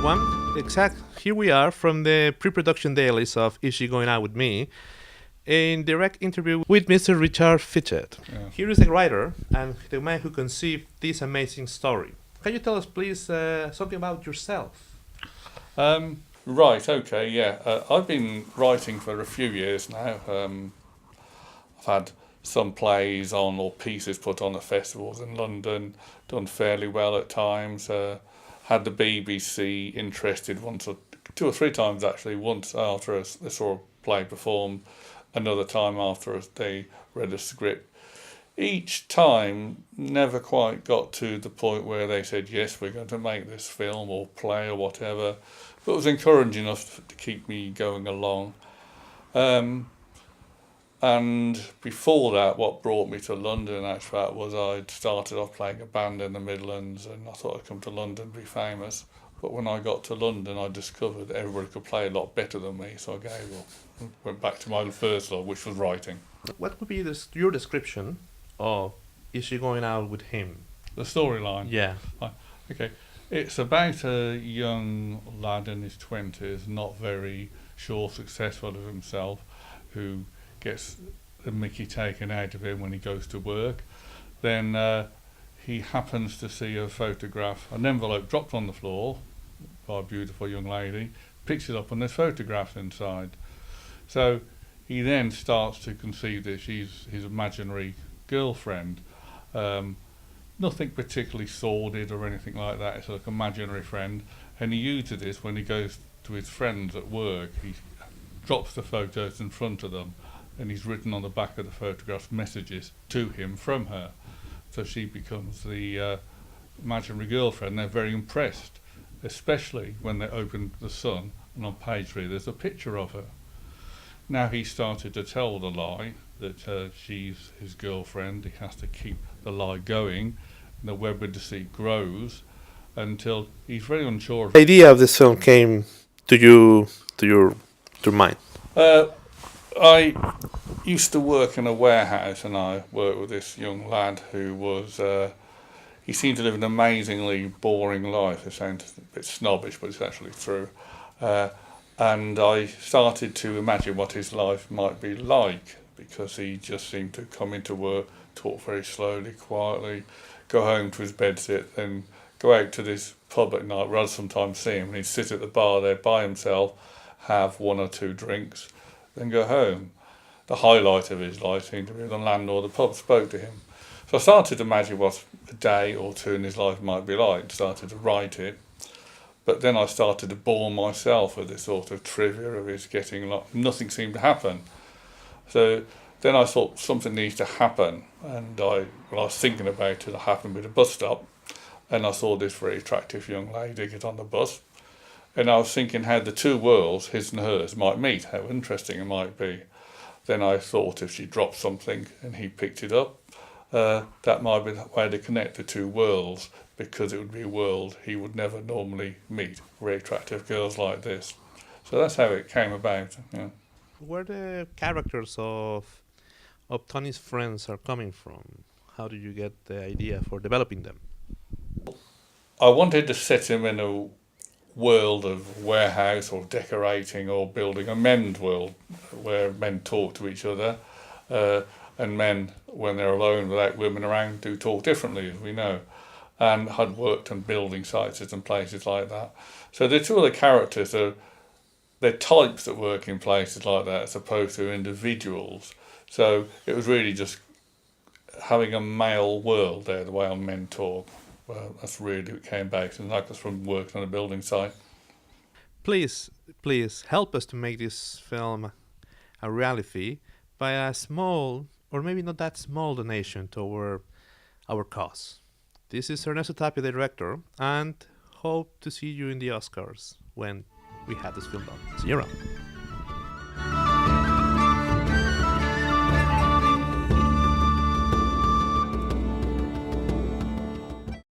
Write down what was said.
everyone. Here we are from the pre-production dailies of Is She Going Out With Me? In direct interview with Mr. Richard Fitchett. Yeah. Here is the writer and the man who conceived this amazing story. Can you tell us, please, something about yourself? Right, okay, yeah. I've been writing for a few years now. I've had some plays on or pieces put on at festivals in London, done fairly well at times. Had the BBC interested once or two or three times actually. Once after they saw a play performed, another time after they read a script. Each time never quite got to the point where they said, yes, we're going to make this film or play or whatever, but it was encouraging enough to keep me going along. And before that, what brought me to London in actual fact was I'd started off playing a band in the Midlands and I thought I'd come to London and be famous. But when I got to London, I discovered that everybody could play a lot better than me, so I went back to my first love, which was writing. What would be your description of Is She Going Out With Him? The storyline? Yeah. Okay. It's about a young lad in his 20s, not very sure successful of himself, who gets the mickey taken out of him when he goes to work. Then he happens to see a photograph, an envelope dropped on the floor by a beautiful young lady, picks it up and there's photographs inside. So he then starts to conceive that she's his imaginary girlfriend. Nothing particularly sordid or anything like that, it's like an imaginary friend, and he uses this when he goes to his friends at work. He drops the photos in front of them and he's written on the back of the photographs messages to him from her. So she becomes the imaginary girlfriend. They're very impressed, especially when they open The Sun and on page 3 there's a picture of her. Now he started to tell the lie that she's his girlfriend. He has to keep the lie going, and the web of deceit grows until he's very unsure. The idea of this film came to you, to your mind? I used to work in a warehouse, and I worked with this young lad who was, he seemed to live an amazingly boring life. It sounds a bit snobbish, but it's actually true. And I started to imagine what his life might be like, because he just seemed to come into work, talk very slowly, quietly, go home to his bedsit, then go out to this pub at night where I'd sometimes see him, and he'd sit at the bar there by himself, have one or two drinks, then go home. The highlight of his life seemed to be the landlord of the pub spoke to him. So I started to imagine what a day or two in his life might be like, started to write it. But then I started to bore myself with this sort of trivia of his getting nothing seemed to happen. So then I thought something needs to happen, and I was thinking about it. I happened with a bus stop, and I saw this very attractive young lady get on the bus, and I was thinking how the two worlds, his and hers, might meet, how interesting it might be. Then I thought if she dropped something and he picked it up, that might be the way to connect the two worlds, because it would be a world he would never normally meet, very attractive girls like this. So that's how it came about. Yeah. Where the characters of Tony's friends are coming from? How did you get the idea for developing them? I wanted to set him in a world of warehouse or decorating or building, a men's world where men talk to each other, and men, when they're alone without women around, do talk differently, as we know. And had worked on building sites and places like that. So the two other characters they're types that work in places like that as opposed to individuals. So it was really just having a male world there, the way our men talk. Well, that's really what came back, and that was from working on a building site. Please help us to make this film a reality by a small, or maybe not that small, donation toward our cause. This is Ernesto Tapia, the director, and hope to see you in the Oscars when we have this film done. See you around.